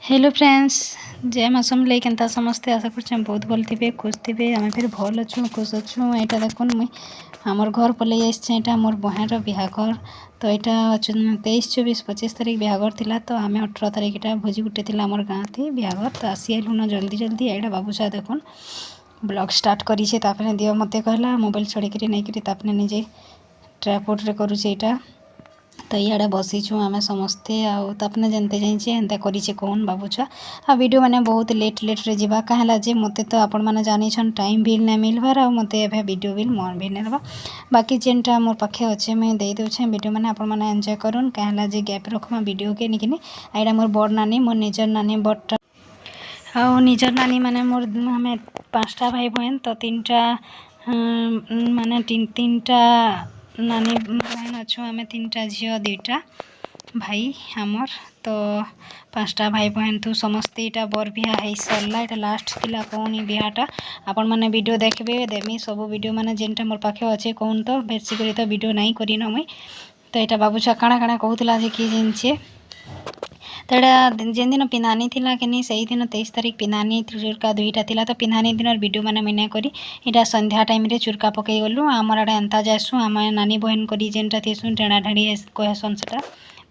Hello friends, जय माँ समलेई केनता समस्ते आशा कर बहुत भल थे खुश थे। आम फिर भल अच्छु खुश अच्छु। यहाँ देखुन मुई आमर घर पलि आसा मोर बहन बिहाघर। तो यहाँ 23, 24, 25 तारीख बिहाघर थिला। तो आम 18 तारीख यहाँ भोजी गुटे थी आमर गाँ थी बिहाघर। तो आसी आलुन जल्दी जल्दी। यहाँ बाबूसा देखुन ब्लॉग स्टार्ट करी दियो मत कहला मोबाइल छड़े नहीं करी निजे ट्राइपॉड रे करुचे यहाँ। तो इे बसीचु आम समस्ते आपने जनते जाइए एंता करें कौन बाबूछा आ वीडियो मैंने बहुत लेट रे जावा कहला जे मत तो आपण मैंने जानी टाइम भी नहीं मिलबार आ मत वीडियो भी मन भी नहीं बाकी जेनटा मोर पाखे अच्छे मुझे दे दूचे वीडियो मैंने आपण मैंने एंजॉय करूँ कहला जे गैप रखमा वीडियो के निकिनी। आईटा मोर बड़ नानी मोर निजर नानी बड़टा आ निजर नानी माने मोर आम 5टा भाई बहन। तो 3टा माने 3टा नानी बहन अच्छु आम 3टा झील 2टा भाई आमर। तो 5टा भाई बहन तू समस्ते यहाँ बर बिहा हो सरला। यहाँ लास्ट थिला कौन बिहाटा आपण मैंने वीडियो देखबे देमी सब वीडियो माने जेनटा मोर पाखे अच्छे कौन तो बेसी कर तो वीडियो नहीं करी न मुई। तो यहाँ बाबूछा काଣା काଣା कहूला जे किए जिनसे। तो यहाँ जेन दिन पिंधानी थिला कि नहीं से दिन 23 तारीख पिंधानी चुरका 2टा थिला। तो पिंधानी दिन वीडियो मैंने मुझे करी यहाँ संध्या टाइम रे चुरका पकई गलु आमर आड़े एंता जासु आम नानी बहन करी जेनटा थीसु टेणा ढेड़ी कहसन से।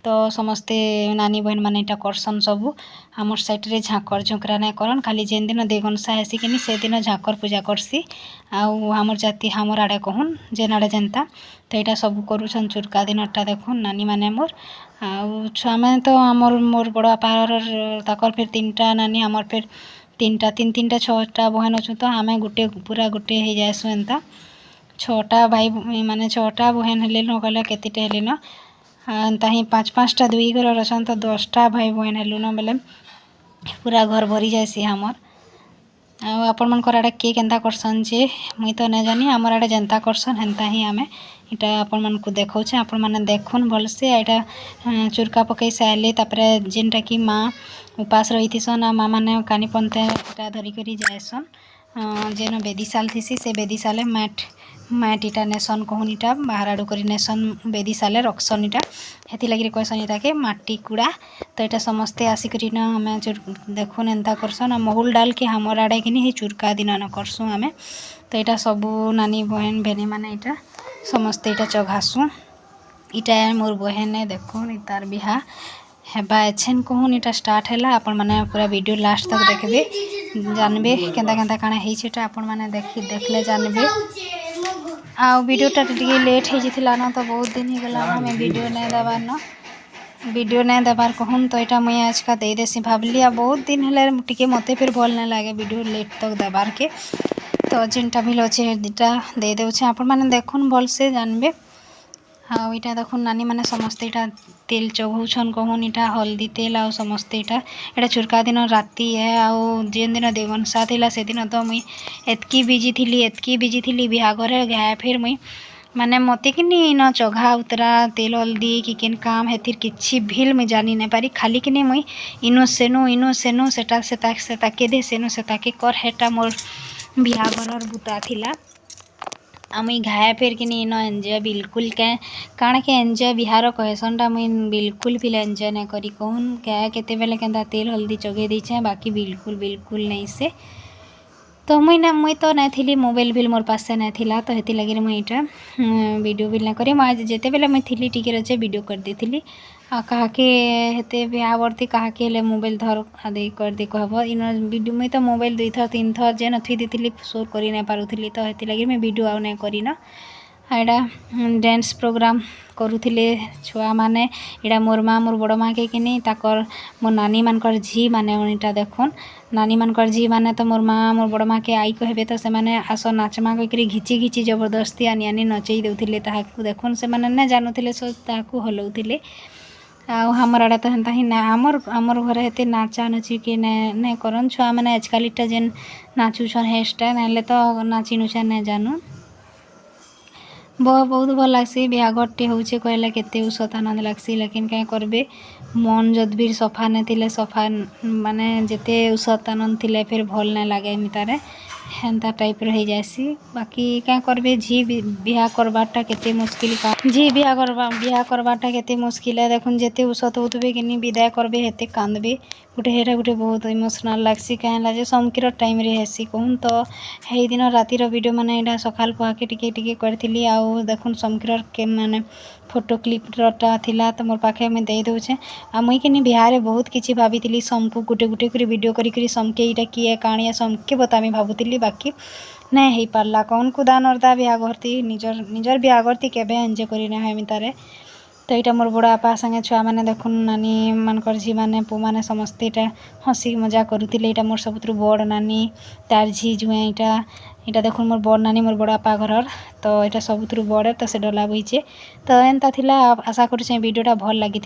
तो समस्ते नानी बहन मैंने यहाँ करसन सबू आमर साइड रे झाकर झुंकरा नहीं करन खाली जेन दिन देगनसा हेसी कि से दिन झाकर पूजा करसी आमर जाति आमर आड़े कहून जेन आड़े जेनता। तो यहाँ सब करुछन चुरका दिनटा देखुन नानी माने मोर छुआ मैंने तो आमर मोर बड़ बापार ताकर फिर 3टा नानी आमर फिर 3टा 3टा 6टा बहन अच्छु। तो आम गोटे पूरा गोटे हो जाएसु एंता 6टा भाई माने 6टा बहन हेले न कहला केतेटे हेले न एंता ही 5-5टा 2 घर अच्छन। तो 10टा भाई बहन हेलु न बेले पूरा घर भरी जाएसी आमर। आपण मनकर आड़े किए केनता करसन जे मुई तो नहीं जानी आमर आड़े जेनता करसन हेन्ता ही आमे इटा आपण मन को देखौछे आपण माने देखुन भलसे। यहाँ चुरका पकई सारे तापरे जेनटा कि माँ उपास रही थीसन आ माँ मैंने कानी पंते इटा धरिकी जाएसन जेन बेदीसाल थीसी से बेदीसाले मैट इटा नेसन कहून इटा बाहर आड़ू कर नेसन बेदीसाले रखसन इटा हेती लगी कहसन इटा के माटी कूड़ा। तो यहाँ समस्ते आसिक आम देखुन एंता करसन आ महुल डाल के हमर आड़े कि चुरका दिन न करसुँ आम। तो यहाँ सबू नानी बहन भेनी मैंने इटा समस्ते इटा चघासु इटा मोर बहन देखुन तार बिहा हेबा एछेन कहून इटा स्टार्ट है आपण मैंने पूरा वीडियो लास्ट तक देखबे जानबे केनता केनता काଣା हेइछेटा आपण मैंने देखले जानबे। आ वीडियोटा टिके लेट हो जाता ना तो बहुत दिन ही गला हमें वीडियो नहीं देबार कहून। तो यहाँ मुझे आज का दे देसी भावली आ बहुत दिन है टिके मत फिर भल नहीं लगे वीडियो लेट तक देबार के। तो जेनटा भी अच्छे दुटा दे देउछे आपण मैंने देखुन भलसे जानबे। हाँ यहाँ देखुन नानी मैंने समस्ते यहाँ तेल चघौछन कहून इटा हल्दी तेल आ समस्ते यहाँ चुरका दिन राति है आउ जेन दिन देवनसा थिला से दिन तो मुई एतकी बिजी थी बिहाघर गए फिर मुई माने मते कि न चघा उतरा तेल हल्दी कि केन काम हेतिर किछि भी मुई जानी नहीं पारी खाली कि मुई इनो सेनु सेटा सेता के दे सेनु सेता के कर हेटा मोर बिहाघर बुता थिला। मुई घाए फिर कि इन एंजॉय बिल्कुल काଣା के एंजॉय बिहार कहसनटा मुई बिल्कुल भी एंजॉय नहीं करी कहून क्या केते बेले केनता तेल हल्दी चगे दीछे बाकी बिल्कुल नहीं से। तो मुई तो नहीं थी मोबाइल भी मोर पास नहीं थिला तो हेती लगी मुई इटा वीडियो भी नहीं करी मुझे जेते बेले मुई थी टिके रचे वीडियो कर दी थी आ कहा के हेते बिहा बरती कहा के ले मोबाइल धर आदि कर दे कहब इन वीडियो मुई तो मोबाइल 2 थर 3 थर जेन थी दी शोर करी नहीं पारुथली। तो हेती लगी मैं वीडियो आउ नहीं करी ना यहाँ डांस प्रोग्राम करुले छुआ माने यहाँ मोर माँ मोर बड़ माँ के कि ताकर मोर नानी मानकर झी माने इटा देखुन नानी मानकर झी माने तो मोर माँ मोर बड़ माँ के आई कहबे तो से माने आस नाचमा करी घिची जबरदस्ती आनी आनी नचई देउथिले ताहाकू देखुन से माने न जानुथिले सो ताहाकू हलौथिले। आमर आड़े तो हेन्ता ही ना आमर घरे हेते नाचा नाची कि नहीं करन छुआ मैंने आजकल इटा जेन नाचुछन हेयरस्टाइल ना तो नाची नुचा नहीं जानू बहुत भल लग्सी बिहाघरटे होचे कहले केते उसत आनंद लग्सी लेकिन क्या करबे मन जद भी सफा नहीं थिले सफा माने जेते उसत आनंद थिले फिर भल नहीं लगे मितारे हेन्ता टाइप हो जासी। बाकी क्या करबे झी बिहा करवाटा केते मुश्किल का झी बिहा करवाटा केते मुश्किल है। देखुन जेते उसत होतबे कि नहीं विदाय करबे हेते कांदबे गुटे हेरा गुटे बहुत इमोशनाल लागसी कहेला जे समकीर टाइम रे हेसी कहून तो हेई दिन रातिर वीडियो माने एटा सकाल पाके टिके टिके करथिली आउ देखुन समकीर के माने फोटो क्लिप टा थिला तो मोर पाखे मैं दे दउछे आ मुई कि बिहारे बहुत किछि भाबितिली समकु गुटे गुटे करी वीडियो करी करी समके इटा किए काणिया समके बतामी भाबुतिली बाकी नहीं हेई पारला कौन कुदा नरदा बिहा करती निजर बिहा करती केबे एंजॉय करी ना हेमी तारे। तो यहाँ मोर बड़ा बापा संगे छुआ मैंने देखुन नानी मानकर झी मैंने पु मैंने समस्ते इटा हसी मजा करुले। यहाँ मोर सबुठ बड़ नानी तार झी जुए इटा देखुन मोर बड़ नानी मोर बड़ा बापा घर तो यहाँ सबुठ बड़े तो से डला बहीचे। तो एंता थिला आशा करुचे वीडियोटा भल लगी।